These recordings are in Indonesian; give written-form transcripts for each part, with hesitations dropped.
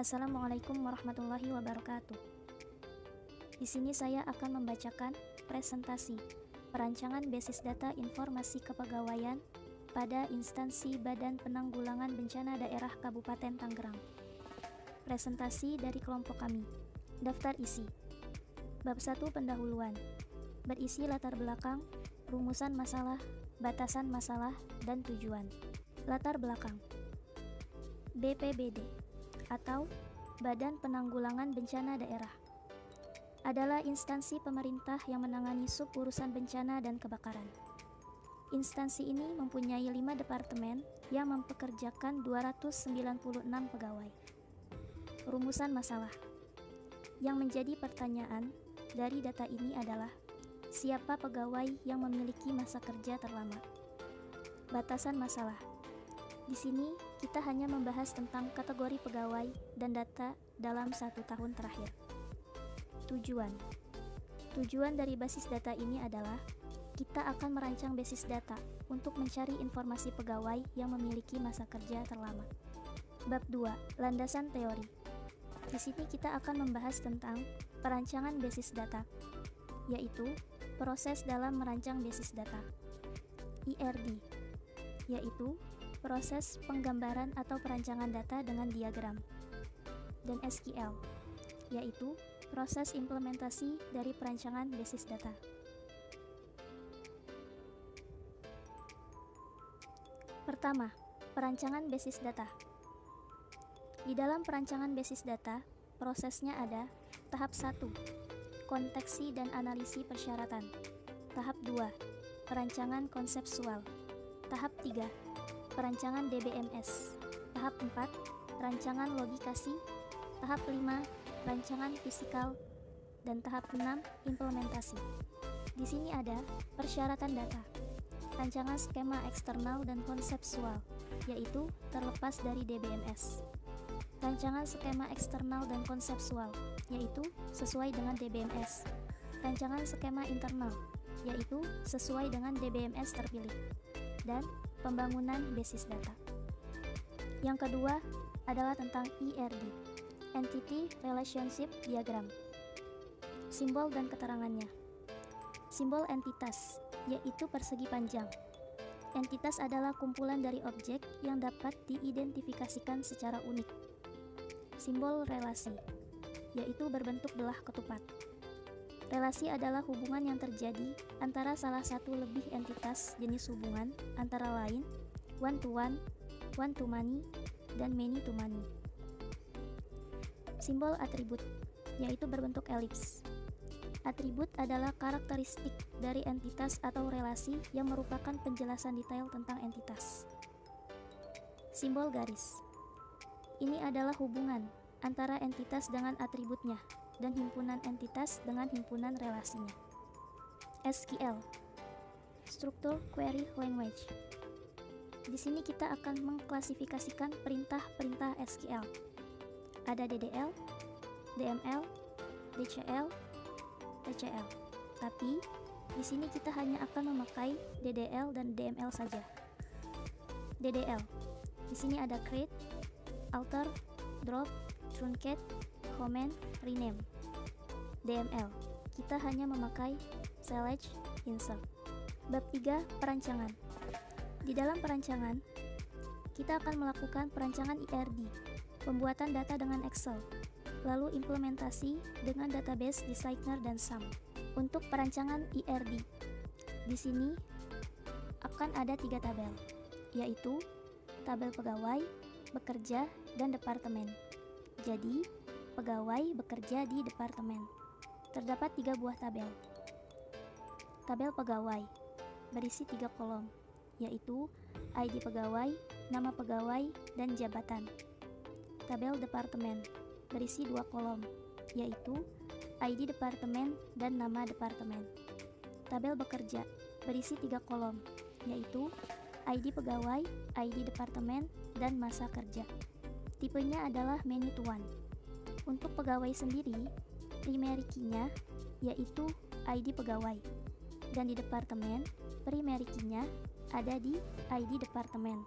Assalamualaikum warahmatullahi wabarakatuh. Di sini saya akan membacakan presentasi perancangan basis data informasi kepegawaian pada instansi Badan Penanggulangan Bencana Daerah Kabupaten Tangerang. Presentasi dari kelompok kami. Daftar isi. Bab 1 pendahuluan. Berisi latar belakang, rumusan masalah, batasan masalah, dan tujuan. Latar belakang. BPBD atau Badan Penanggulangan Bencana Daerah adalah instansi pemerintah yang menangani sub-urusan bencana dan kebakaran. Instansi ini mempunyai 5 departemen yang mempekerjakan 296 pegawai. Rumusan masalah. Yang menjadi pertanyaan dari data ini adalah siapa pegawai yang memiliki masa kerja terlama. Batasan masalah. Di sini kita hanya membahas tentang kategori pegawai dan data dalam 1 tahun terakhir. Tujuan. Tujuan dari basis data ini adalah kita akan merancang basis data untuk mencari informasi pegawai yang memiliki masa kerja terlama. Bab 2. Landasan teori. Di sini kita akan membahas tentang perancangan basis data, yaitu proses dalam merancang basis data. IRD, yaitu proses penggambaran atau perancangan data dengan diagram. Dan SQL, yaitu proses implementasi dari perancangan basis data. Pertama, perancangan basis data. Di dalam perancangan basis data, prosesnya ada tahap 1, konteksi dan analisis persyaratan. Tahap 2, perancangan konseptual. Tahap 3, perancangan DBMS. Tahap 4, rancangan logikasi. Tahap 5, rancangan fisikal. Dan tahap 6, implementasi. Di sini ada persyaratan data, rancangan skema eksternal dan konseptual, yaitu terlepas dari DBMS. Rancangan skema eksternal dan konseptual, yaitu sesuai dengan DBMS. Rancangan skema internal, yaitu sesuai dengan DBMS terpilih. Dan pembangunan basis data. Yang kedua adalah tentang IRD, Entity Relationship Diagram. Simbol dan keterangannya. Simbol entitas, yaitu persegi panjang. Entitas adalah kumpulan dari objek yang dapat diidentifikasikan secara unik. Simbol relasi, yaitu berbentuk belah ketupat. Relasi adalah hubungan yang terjadi antara salah satu lebih entitas jenis hubungan, antara lain one-to-one, one-to-many, dan many-to-many. Simbol atribut, yaitu berbentuk elips. Atribut adalah karakteristik dari entitas atau relasi yang merupakan penjelasan detail tentang entitas. Simbol garis. Ini adalah hubungan antara entitas dengan atributnya dan himpunan entitas dengan himpunan relasinya. SQL, Structure Query Language. Di sini kita akan mengklasifikasikan perintah-perintah SQL. Ada DDL, DML, DCL, TCL. Tapi di sini kita hanya akan memakai DDL dan DML saja. DDL. Di sini ada create, alter, drop, truncate, comment, rename. DML, kita hanya memakai select, insert. Bab 3, perancangan. Di dalam perancangan, kita akan melakukan perancangan IRD, pembuatan data dengan Excel, lalu implementasi dengan database designer dan SAM. Untuk perancangan IRD, di sini akan ada 3 tabel, yaitu tabel pegawai, bekerja, dan departemen. Jadi, pegawai bekerja di departemen. Terdapat 3 buah tabel. Tabel pegawai berisi 3 kolom, yaitu ID pegawai, nama pegawai, dan jabatan. Tabel departemen berisi 2 kolom, yaitu ID departemen dan nama departemen. Tabel bekerja berisi 3 kolom, yaitu ID pegawai, ID departemen, dan masa kerja. Tipenya adalah many to one. Untuk pegawai sendiri, primary key-nya yaitu ID pegawai, dan di departemen, primary key-nya ada di ID departemen.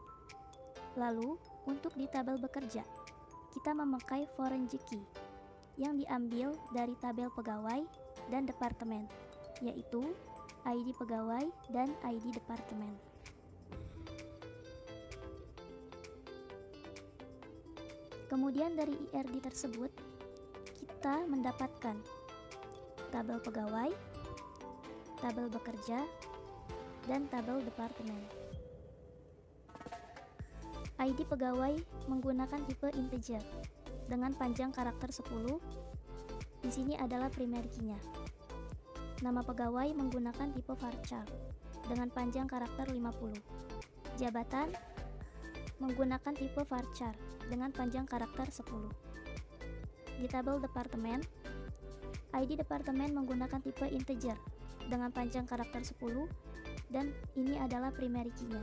Lalu, untuk di tabel bekerja, kita memakai foreign key yang diambil dari tabel pegawai dan departemen, yaitu ID pegawai dan ID departemen. Kemudian dari IRD tersebut, kita mendapatkan tabel pegawai, tabel bekerja, dan tabel departemen. ID pegawai menggunakan tipe integer dengan panjang karakter 10. Di sini adalah primary key-nya. Nama pegawai menggunakan tipe varchar dengan panjang karakter 50. Jabatan menggunakan tipe varchar dengan panjang karakter 10. Di tabel departemen, ID departemen menggunakan tipe integer dengan panjang karakter 10 dan ini adalah primary key-nya.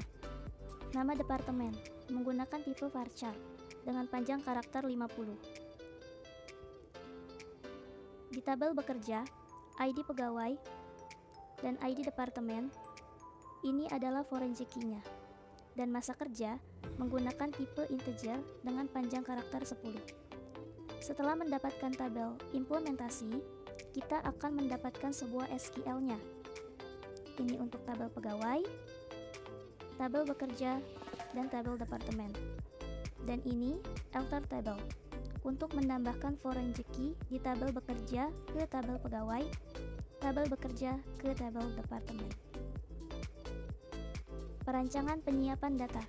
Nama departemen menggunakan tipe varchar dengan panjang karakter 50. Di tabel bekerja, ID pegawai dan ID departemen ini adalah foreign key-nya dan masa kerja menggunakan tipe integer dengan panjang karakter 10. Setelah mendapatkan tabel implementasi, kita akan mendapatkan sebuah SQL-nya. Ini untuk tabel pegawai, tabel bekerja, dan tabel departemen. Dan ini alter table untuk menambahkan foreign key di tabel bekerja ke tabel pegawai, tabel bekerja ke tabel departemen. Perancangan penyiapan data.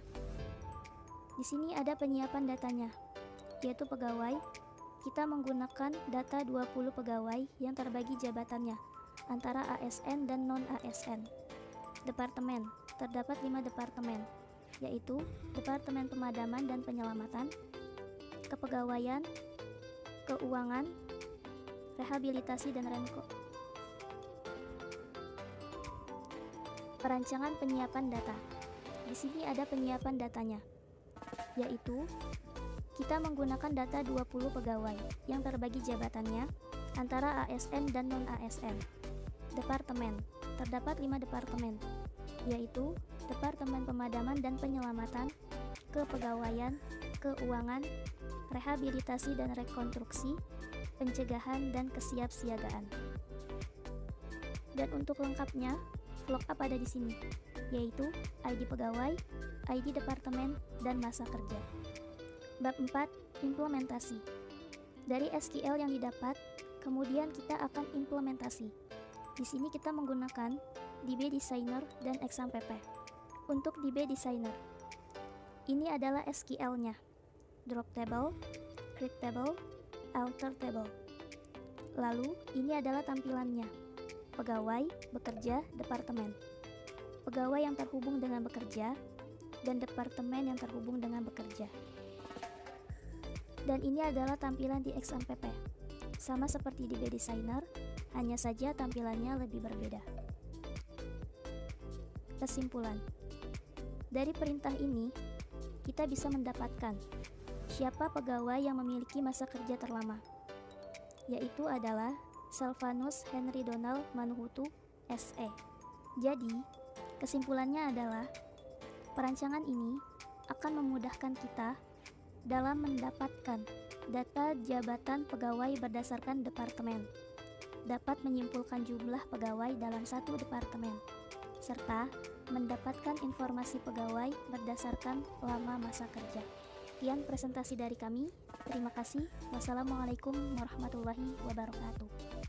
Di sini ada penyiapan datanya, yaitu pegawai. Kita menggunakan data 20 pegawai yang terbagi jabatannya antara ASN dan non-ASN. Departemen, terdapat 5 departemen, yaitu Departemen Pemadaman dan Penyelamatan, Kepegawaian, Keuangan, Rehabilitasi dan Renko. Perancangan penyiapan data. Di sini ada penyiapan datanya, yaitu kita menggunakan data 20 pegawai yang terbagi jabatannya antara ASN dan non-ASN. Departemen, terdapat 5 departemen, yaitu Departemen Pemadaman dan Penyelamatan, Kepegawaian, Keuangan, Rehabilitasi dan Rekonstruksi, Pencegahan dan Kesiapsiagaan. Dan untuk lengkapnya, lookup ada di sini, yaitu ID pegawai, ID departemen, dan masa kerja. Bab 4, implementasi. Dari SQL yang didapat, kemudian kita akan implementasi. Di sini kita menggunakan DB Designer dan XAMPP. Untuk DB Designer, ini adalah SQL-nya. Drop table, create table, alter table. Lalu, ini adalah tampilannya. Pegawai, bekerja, departemen. Pegawai yang terhubung dengan bekerja, dan departemen yang terhubung dengan bekerja. Dan ini adalah tampilan di XAMPP. Sama seperti DB Designer, hanya saja tampilannya lebih berbeda. Kesimpulan. Dari perintah ini, kita bisa mendapatkan siapa pegawai yang memiliki masa kerja terlama, yaitu adalah Selvanus Henry Donald Manuhutu, SE. Jadi, kesimpulannya adalah perancangan ini akan memudahkan kita dalam mendapatkan data jabatan pegawai berdasarkan departemen, dapat menyimpulkan jumlah pegawai dalam satu departemen, serta mendapatkan informasi pegawai berdasarkan lama masa kerja. Sekian presentasi dari kami. Terima kasih. Wassalamualaikum warahmatullahi wabarakatuh.